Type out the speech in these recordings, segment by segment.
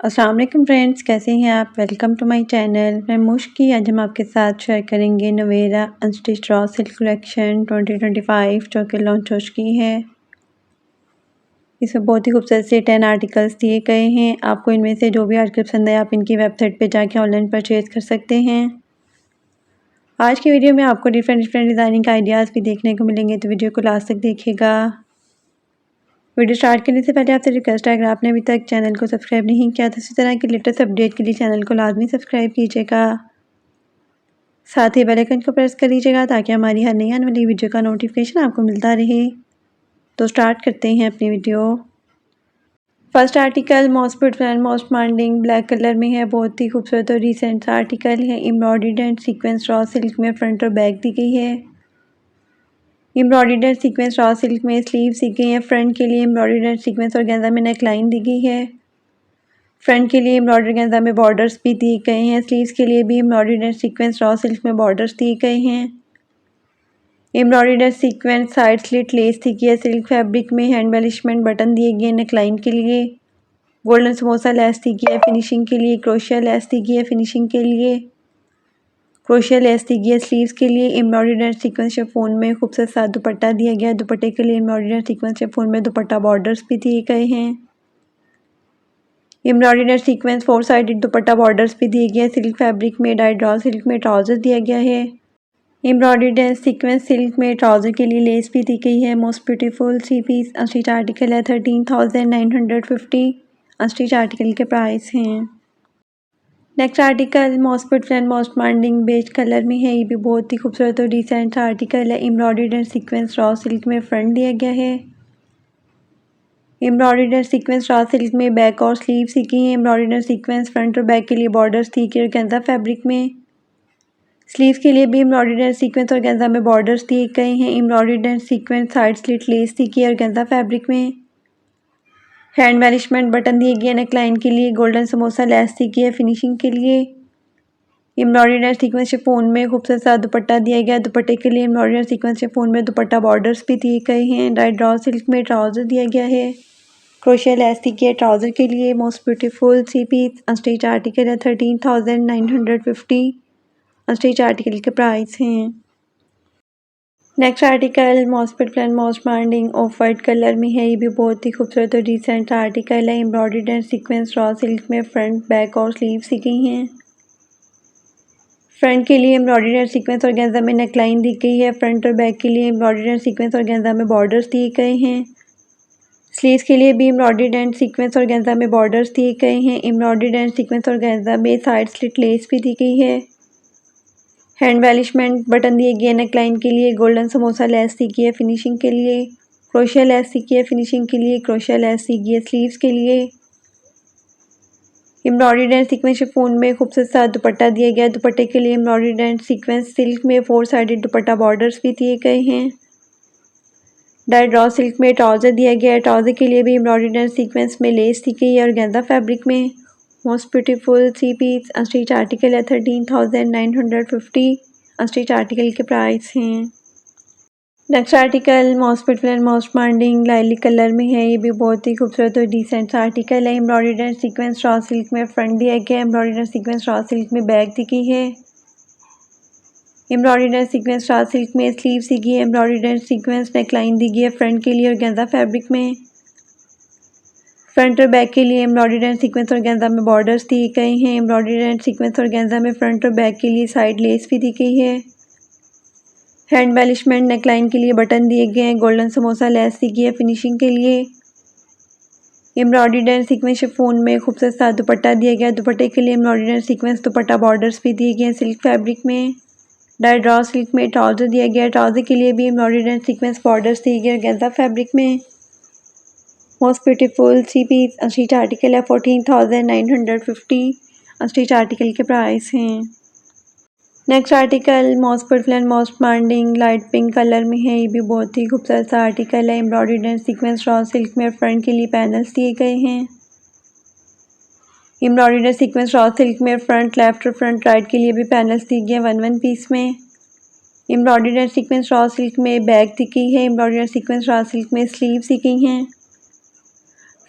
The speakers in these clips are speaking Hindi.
अस्सलाम वालेकुम फ्रेंड्स, कैसे हैं आप। Welcome to my channel. मैं मुश्की। आज हम आपके साथ शेयर करेंगे Navera unstitch raw silk collection 2025 जो कि लॉन्च हो चुकी है। इसमें बहुत ही खूबसूरत से 10 आर्टिकल्स दिए गए हैं। आपको इनमें से जो भी आर्टिकल पसंद है आप इनकी वेबसाइट पे जाके ऑनलाइन परचेज कर सकते हैं। आज की वीडियो में आपको डिफरेंट डिज़ाइनिंग आइडियाज़ भी देखने को मिलेंगे, तो वीडियो को लास्ट तक देखिएगा। वीडियो स्टार्ट करने से पहले आपसे रिक्वेस्ट है, अगर आपने अभी तक चैनल को सब्सक्राइब नहीं किया तो इसी तरह की लेटेस्ट अपडेट के लिए चैनल को लाजमी सब्सक्राइब कीजिएगा। साथ ही बेल आइकन को प्रेस कर दीजिएगा ताकि हमारी हर नई आने वाली वीडियो का नोटिफिकेशन आपको मिलता रहे। तो स्टार्ट करते हैं अपनी video. First article most beautiful and most demanding black colour में है। बहुत ही खूबसूरत और रिसेंट आर्टिकल है। Embroidered and sequence raw silk में फ्रंट और बैक दी गई है। Embroidered and sequence raw silk में स्लीव्स दी गई है। फ्रंट के लिए एम्ब्रॉयडर्ड एंड सीक्वेंस और गेंदा में नेक लाइन दी गई है। फ्रंट के लिए एम्ब्रॉयडर्ड गेंदा में बॉर्डर्स भी दिए गए हैं। स्लीव्स के लिए भी embroidered and sequence raw silk में बॉर्डर्स दिए गए हैं। Embroidered and sequence side slit lace दी गई है। सिल्क फैब्रिक में हैंड एम्बेलिशमेंट बटन दिए गए नेक लाइन के लिए। गोल्डन समोसा लेस दी गई है फिनिशिंग के लिए। क्रोशिया लेस दी गई है फिनिशिंग के लिए। क्रोशिया लेस दी गई है स्लीव्स के लिए। एम्ब्रॉयडर्ड एंड सीक्वेंस शिफॉन में खूबसूरत सा दुपट्टा दिया गया है। दुपट्टे के लिए एम्ब्रॉयडर्ड एंड सीक्वेंस शिफॉन में दुपट्टा बॉर्डर्स भी दिए गए हैं। Embroidered and sequins 4 sided dupatta borders भी दिए गए हैं। सिल्क फैब्रिक में डाई ड्रॉ सिल्क में ट्राउजर दिया गया है। एम्ब्रॉयडर्ड एंड सीक्वेंस सिल्क में ट्राउजर के लिए लेस भी दी गई है। Most beautiful 3 piece unstitch article है। 13,950 अनस्टिच आर्टिकल के प्राइस हैं। Next article most beautiful and most demanding beige colour में है। ये भी बहुत ही खूबसूरत और डिसेंट आर्टिकल है। Embroidered and sequence raw silk में फ्रंट दिया गया है। Embroidered and sequence raw silk में बैक और स्लीव सीखी है। एम्ब्रॉयडर्ड एंड सीक्वेंस फ्रंट और बैक के लिए बॉर्डर्स थी कि गेंजा फैब्रिक में। स्लीव्स के लिए भी एम्ब्रॉयडर्ड एंड सीक्वेंस और गेंजा में बॉर्डर्स दिए गए हैं। Embroidered and sequence side slit less थी कि और गेंजा फैब्रिक में। हैंड मैनेजमेंट बटन दिए गए नेक लाइन के लिए। गोल्डन समोसा लेस दी गई है फिनिशिंग के लिए। एम्ब्रॉयडर्ड एंड सीक्वेंस शिफॉन में खूबसूरत सा दुपट्टा दिया गया। दुपट्टे के लिए एम्ब्रॉयडर्ड एंड सीक्वेंस शिफॉन में दुपट्टा बॉर्डर्स भी दिए गए हैं। डाई ड्रॉ सिल्क में ट्राउजर दिया गया है। क्रोशिया लेस दी गई है ट्राउजर के लिए। Most beautiful 3 piece unstitch article है। 13,950 अनस्टिच आर्टिकल के प्राइस हैं। Next article most beautiful and most demanding off white colour में है। ये भी बहुत ही खूबसूरत और डिसेंट आर्टिकल है। Embroidered and sequence raw silk में फ्रंट बैक और स्लीव सी गई हैं। फ्रंट के लिए एम्ब्रॉयडर्ड एंड सीक्वेंस और गेंजा में नेक लाइन दी गई है। फ्रंट और बैक के लिए एम्ब्रॉयडर्ड एंड सीक्वेंस और गेंजा में बॉर्डर्स दिए गए हैं। स्लीव्स के लिए भी एम्ब्रॉयडर्ड एंड सीक्वेंस और गेंजा में बॉर्डर्स दिए गए हैं। एम्ब्रॉयडर्ड एंड सीक्वेंस और गेंजा में साइड स्लिट लेस भी दी गई है। हैंड एम्बेलिशमेंट बटन दिए गए नेक लाइन के लिए। गोल्डन समोसा लेस दी गई है फिनिशिंग के लिए। क्रोशिया लेस दी गई है फिनिशिंग के लिए। क्रोशिया लेस दी गई है स्लीव्स के लिए। एम्ब्रॉयडर्ड एंड सीक्वेंस शिफॉन में खूबसूरत सा दुपट्टा दिया गया। दुपट्टे के लिए एम्ब्रॉयडर्ड एंड सीक्वेंस सिल्क में 4 साइडेड दुपट्टा बॉर्डर्स भी दिए गए हैं। डाई ड्रॉ सिल्क में ट्राउजर दिया गया है। ट्राउजर के लिए भी एम्ब्रॉयडर्ड एंड सीक्वेंस में लेस दी गई है और गेंदा फैब्रिक में। Most beautiful 3 piece unstitch article है। 13,950 अनस्टिच आर्टिकल के प्राइस हैं। Next article most beautiful and most demanding lilac colour में है। ये भी बहुत ही खूबसूरत और डिसेंट आर्टिकल है। Embroidered and sequence raw silk में फ्रंट दिया गया है। Embroidered and sequence raw silk में बैक दी गई है। Embroidered and sequence raw silk में स्लीव दी गई है। Embroidered and sequence neck line दी गई है फ्रंट के लिए और गेंजा फैब्रिक में। फ्रंट और बैक के लिए एम्ब्रॉयडर्ड एंड सीक्वेंस और गेंजा में बॉर्डर्स दिए गए हैं। एम्ब्रॉयडर्ड एंड सीक्वेंस और गेंजा में फ्रंट और बैक के लिए साइड लेस भी दी गई है। हैंड एम्बेलिशमेंट नेक लाइन के लिए बटन दिए गए हैं। गोल्डन समोसा लेस दी गई है फिनिशिंग के लिए। एम्ब्रॉयडर्ड एंड सीक्वेंस शिफॉन में खूबसूरत सा दुपट्टा दिया गया। दुपट्टे के लिए embroidered and sequence dupatta borders भी दिए गए हैं सिल्क फैब्रिक में। डाई ड्रॉ सिल्क में ट्राउजर दिया गया। ट्राउजर के लिए भी एम्ब्रॉयडर्ड एंड सीक्वेंस बॉर्डर्स दिए गए गेंजा फैब्रिक में। Most beautiful 3 piece unstitch article है। 14,950 अनस्टिच आर्टिकल के प्राइस हैं। Next article most beautiful and most demanding light pink colour में है। ये भी बहुत ही खूबसूरत सा आर्टिकल है। Embroidered and sequence raw silk में फ्रंट के लिए पैनल्स दिए गए हैं। Embroidered and sequence raw silk में फ्रंट लेफ्ट और फ्रंट राइट के लिए भी पैनल्स दिए गए हैं 1-1 पीस में। Embroidered and sequence raw silk में बैक दी गई है। Embroidered and sequence raw silk में स्लीव्स दी गई हैं।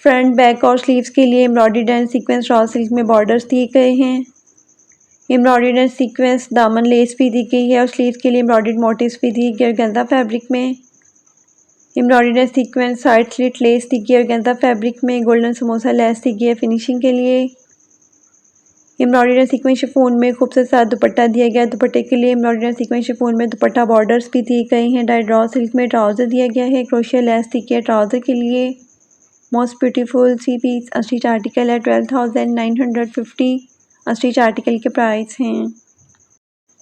फ्रंट, बैक और स्लीव्स के लिए embroidered and sequence raw silk में बॉर्डर्स दिए गए हैं। एम्ब्रॉयडर्ड एंड सीक्वेंस दामन लेस भी दी गई है और स्लीव्स के लिए एम्ब्रॉयडर्ड मोटिव्स भी दिए गए ऑर्गेन्जा फैब्रिक में। Embroidered and sequence side slit lace दी गई ऑर्गेन्जा फैब्रिक में। गोल्डन समोसा लेस दी गई है फिनिशिंग के लिए। एम्ब्रॉयडर्ड एंड सीक्वेंस शिफॉन में खूबसूरत सा दुपट्टा दिया गया। दुपट्टे के लिए एम्ब्रॉयडर्ड एंड सीक्वेंस शिफॉन में दुपट्टा बॉर्डर्स भी दिए गए हैं। डाइड रॉ सिल्क में ट्राउजर दिया गया है। क्रोशिया लेस दी गई है ट्राउजर के लिए। मोस्ट ब्यूटीफुल सी पीस अस्टिच आर्टिकल है 12,950। अस्टिच आर्टिकल के प्राइस हैं।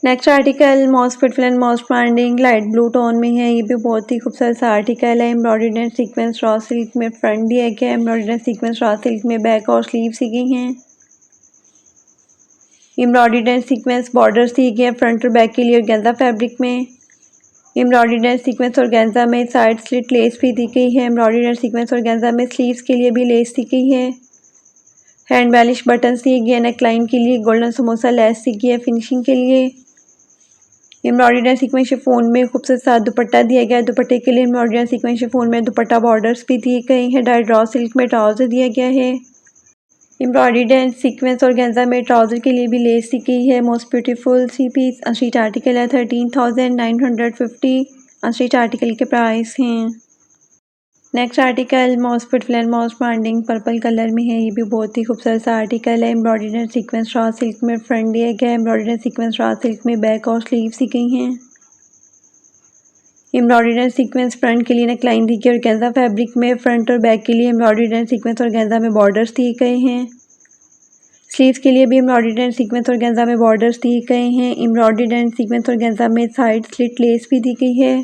Next article most beautiful and most trending light blue tone में है। ये भी बहुत ही खूबसूरत सा आर्टिकल है। Embroidered and sequence raw silk में फ्रंट दिया गया है। Embroidered and sequence raw silk में बैक और स्लीव सी गई हैं। एम्ब्रॉयडर्ड एंड सीक्वेंस बॉर्डर्स दिए गए हैं फ्रंट और बैक के लिए ऑर्गेन्जा फैब्रिक में। एम्ब्रॉयडर्ड एंड सीक्वेंस ऑर्गेन्जा में साइड स्लिट लेस भी दी गई है। एम्ब्रॉयडर्ड एंड सीक्वेंस ऑर्गेन्जा में स्लीव्स के लिए भी लेस दी गई है। हैंड बैलिश बटन्स दिए गए हैं। नेकलाइन के लिए गोल्डन समोसा लेस दी गई है फिनिशिंग के लिए। एम्ब्रॉयडर्ड एंड सीक्वेंस शिफॉन में खूबसूरत सा दुपट्टा दिया गया है। दुपट्टे के लिए एम्ब्रॉयडर्ड एंड सीक्वेंस शिफॉन में दुपट्टा बॉर्डर्स भी दिए गए हैं। डाइड रॉ सिल्क में ट्राउजर दिया गया है। एम्ब्रॉयडर्ड एंड सीक्वेंस ऑर्गेन्जा में ट्राउजर के लिए भी लेस दी गई है। मोस्ट ब्यूटीफुल सी पीस अस्टिच आर्टिकल है 13,950। अस्टिच आर्टिकल के प्राइस हैं। Next article most beautiful and most trending purple colour में है। ये भी बहुत ही खूबसूरत सा आर्टिकल है। Embroidered and sequence raw silk में फ्रंट दिया गया है। Embroidered and sequence raw silk में बैक और स्लीव सी गई हैं। एम्ब्रॉयडर्ड एंड सीक्वेंस फ्रंट के लिए नेकलाइन दी गई ऑर्गेन्जा फैब्रिक में। फ्रंट और बैक के लिए एम्ब्रॉयडर्ड एंड सीक्वेंस ऑर्गेन्जा में बॉर्डर्स दिए गए हैं। स्लीव्स के लिए भी एम्ब्रॉयडर्ड एंड सीक्वेंस ऑर्गेन्जा में बॉर्डर्स दिए गए हैं। एम्ब्रॉयडर्ड एंड सीक्वेंस ऑर्गेन्जा में साइड स्लिट लेस भी दी गई है।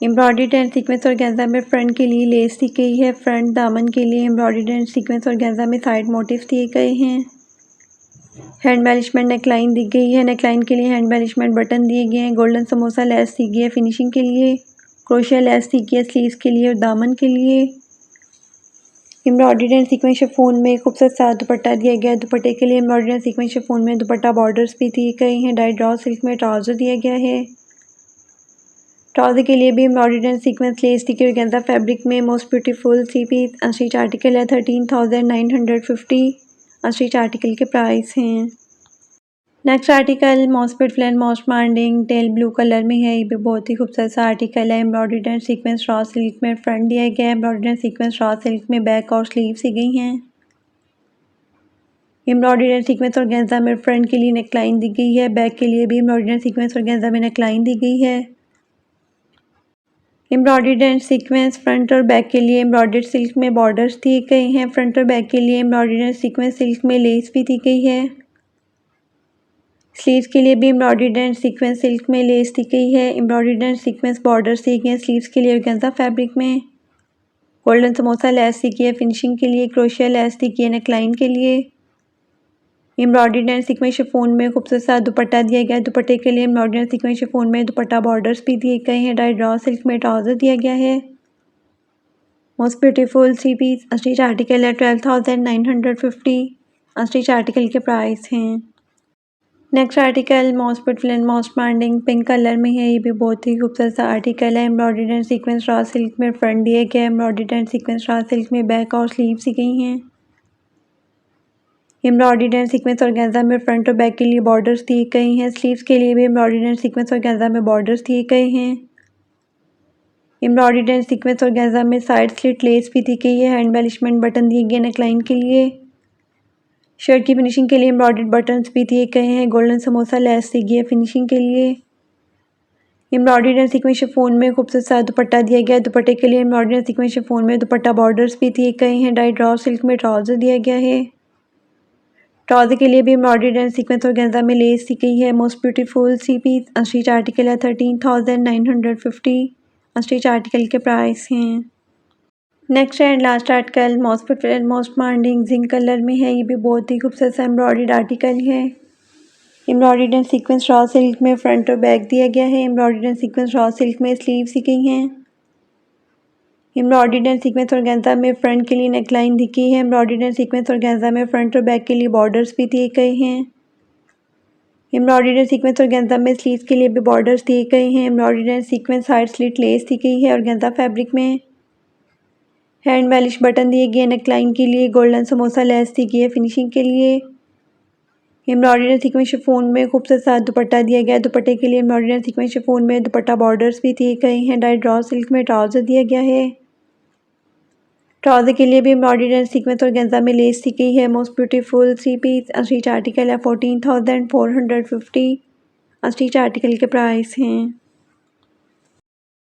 एम्ब्रॉयडर्ड एंड सीक्वेंस ऑर्गेन्जा में फ्रंट के लिए लेस दी गई है। फ्रंट दामन के लिए एम्ब्रॉयडर्ड एंड सीक्वेंस ऑर्गेन्जा में साइड मोटिव्स दिए गए हैं। हैंड मैलिशमेंट नेकलाइन दी गई है। नेकलाइन के लिए हैंड मैलिशमेंट बटन दिए गए हैं। गोल्डन समोसा लेस दी गई है फिनिशिंग के लिए। क्रोशिया लेस दी गई है स्लीव्स के लिए और दामन के लिए। एम्ब्रॉयडर्ड एंड सीक्वेंस शिफॉन में खूबसूरत सा दुपट्टा दिया गया है। दुपट्टे के लिए एम्ब्रॉयडर्ड एंड सीक्वेंस शिफॉन में दुपट्टा बॉर्डर्स भी दिए गए हैं। डाइड रॉ सिल्क में ट्राउजर दिया गया है। ट्राउजर के लिए भी एम्ब्रॉयडर्ड एंड सीक्वेंस लेस दी गई ऑर्गेन्जा फैब्रिक में। मोस्ट ब्यूटीफुल सी पीस अस्टिच आर्टिकल है 13,950। अस्टिच आर्टिकल के प्राइस हैं। Next article most beautiful and most trending teal blue colour में है। ये भी बहुत ही खूबसूरत सा आर्टिकल है। Embroidered and sequence raw silk में फ्रंट दिया गया है। Embroidered and sequence raw silk में बैक और स्लीव सी गई हैं। एम्ब्रॉयडर्ड एंड सीक्वेंस ऑर्गेन्जा में फ्रंट के लिए नेकलाइन दी गई है। बैक के लिए भी एम्ब्रॉयडर्ड एंड सीक्वेंस ऑर्गेन्जा में नेकलाइन दी गई है। एम्ब्रॉयडर्ड एंड सीक्वेंस फ्रंट और बैक के लिए एम्ब्रॉयडर्ड सिल्क में बॉर्डर्स दिए गए हैं। फ्रंट और बैक के लिए एम्ब्रॉयडर्ड एंड सीक्वेंस सिल्क में लेस भी दी गई है। स्लीव्स के लिए भी एम्ब्रॉयडर्ड एंड सीक्वेंस सिल्क में लेस दी गई है। एम्ब्रॉयडर्ड एंड सीक्वेंस बॉर्डर्स दिए गए हैं स्लीव्स के लिए ऑर्गेन्जा फैब्रिक में। गोल्डन समोसा लेस दी गई है फिनिशिंग के लिए। क्रोशिया लेस दी गई है नेकलाइन के लिए। एम्ब्रॉयडर्ड एंड सीक्वेंस शिफॉन में खूबसूरत सा दुपट्टा दिया गया है। दुपट्टे के लिए एम्ब्रॉयडर्ड एंड सीक्वेंस शिफॉन में दुपट्टा बॉर्डर्स भी दिए गए हैं। डाइड रॉ सिल्क में ट्राउजर दिया गया है। मोस्ट ब्यूटीफुल सी पीस अस्टिच आर्टिकल है 12,950। अस्टिच आर्टिकल के प्राइस हैं। Next article most beautiful and most trending pink colour में है। ये भी बहुत ही खूबसूरत सा आर्टिकल है। Embroidered and sequence raw silk में फ्रंट दिया गया है। Embroidered and sequence raw silk में बैक और स्लीव सी गई हैं। एम्ब्रॉयडर्ड एंड सीक्वेंस ऑर्गेन्जा में फ्रंट और बैक के लिए बॉर्डर्स दिए गए हैं। स्लीव्स के लिए भी एम्ब्रॉयडर्ड एंड सीक्वेंस ऑर्गेन्जा में बॉर्डर्स दिए गए हैं। एम्ब्रॉयडर्ड एंड सीक्वेंस ऑर्गेन्जा में साइड स्लिट लेस भी दी गई है। हैंड मैलिशमेंट बटन दिए गए नेकलाइन के लिए। शर्ट की फिनिशिंग के लिए एम्ब्रॉयडर्ड बटन्स भी दिए गए हैं। गोल्डन समोसा लेस दी गई है फिनिशिंग के लिए। एम्ब्रॉयडर्ड एंड सीक्वेंस शिफॉन में खूबसूरत सा दुपट्टा दिया गया है। दुपट्टे के लिए एम्ब्रॉयडर्ड एंड सीक्वेंस शिफॉन में दुपट्टा बॉर्डर्स भी दिए गए हैं। डाइड रॉ सिल्क में ट्राउजर दिया गया है। ट्राउजर के लिए भी एम्ब्रॉयडर्ड एंड सीक्वेंस ऑर्गेन्जा में लेस दी गई है। मोस्ट ब्यूटीफुल सी पीस अस्टिच आर्टिकल है 13,950। अस्टिच आर्टिकल के प्राइस हैं। Next and last article most beautiful and most trending zinc colour में है। ये भी बहुत ही खूबसूरत सा एम्ब्रॉयडर्ड आर्टिकल है। Embroidered and sequence raw silk में फ्रंट और बैक दिया गया है। Embroidered and sequence raw silk में स्लीव सी गई हैं। एम्ब्रॉयडर्ड एंड सीक्वेंस ऑर्गेन्जा में फ्रंट के लिए नेकलाइन दी गई है। एम्ब्रॉयडर्ड एंड सीक्वेंस ऑर्गेन्जा में फ्रंट और बैक के लिए बॉर्डर्स भी दिए गए हैं। एम्ब्रॉयडर्ड एंड सीक्वेंस ऑर्गेन्जा में स्लीव्स के लिए भी बॉर्डर्स दिए गए हैं। Embroidered and sequence side slit lace दी गई है ऑर्गेन्जा फैब्रिक में। हैंड मैलिश बटन दिए गए नेकलाइन के लिए, गोल्डन समोसा लेस दी गई है फिनिशिंग के लिए। एम्ब्रॉयडरी सीक्वेंस शिफॉन में खूबसूरत सा दुपट्टा दिया गया है। दुपट्टे के लिए एम्ब्रॉयडरी सीक्वेंस शिफॉन में दुपट्टा बॉर्डर्स भी दिए गए हैं। डाई ड्रॉ सिल्क में ट्राउज़र दिया गया है। ट्राउज़र के लिए भी एम्ब्रॉयडरी सीक्वेंस और गेंजा में लेस दी गई है। Most beautiful 3 piece unstitch article है 14,450। अनस्टिच आर्टिकल के प्राइस हैं